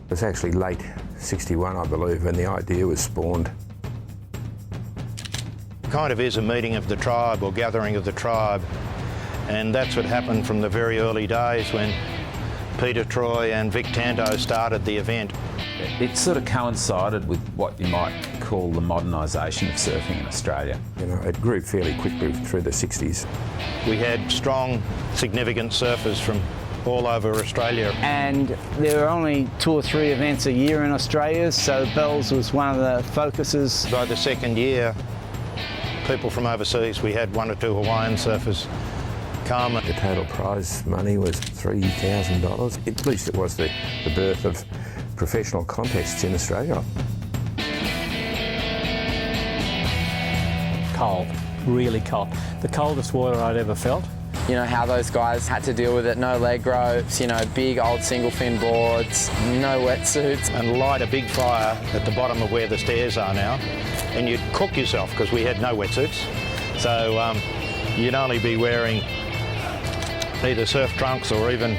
It was actually late 61, I believe, when the idea was spawned. Kind of is a meeting of the tribe or gathering of the tribe, and that's what happened from the very early days when Peter Troy and Vic Tanto started the event. It sort of coincided with what you might call the modernisation of surfing in Australia. You know, it grew fairly quickly through the 60s. We had strong, significant surfers from all over Australia. And there were only 2 or 3 events a year in Australia, so Bells was one of the focuses. By the second year, people from overseas, we had 1 or 2 Hawaiian surfers come. The total prize money was $3,000. At least it was the birth of professional contests in Australia. Cold, really cold. The coldest water I'd ever felt. You know, how those guys had to deal with it, no leg ropes, you know, big old single fin boards, no wetsuits. And light a big fire at the bottom of where the stairs are now, and you'd cook yourself because we had no wetsuits. So you'd only be wearing either surf trunks or even,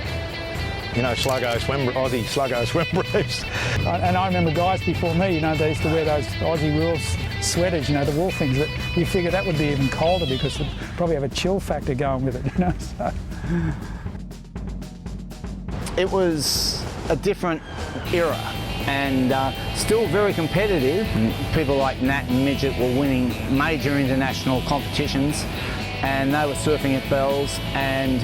you know, Aussie sluggo swim briefs. And I remember guys before me, you know, they used to wear those Aussie rules sweaters, you know, the wool things, that you figure that would be even colder because it'd probably have a chill factor going with it, you know. So. It was a different era and still very competitive. People like Nat and Midget were winning major international competitions and they were surfing at Bells, and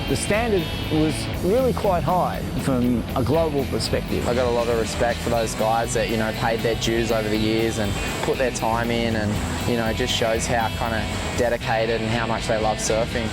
the standard was really quite high from a global perspective. I got a lot of respect for those guys that, you know, paid their dues over the years and put their time in, and, you know, it just shows how kind of dedicated and how much they love surfing.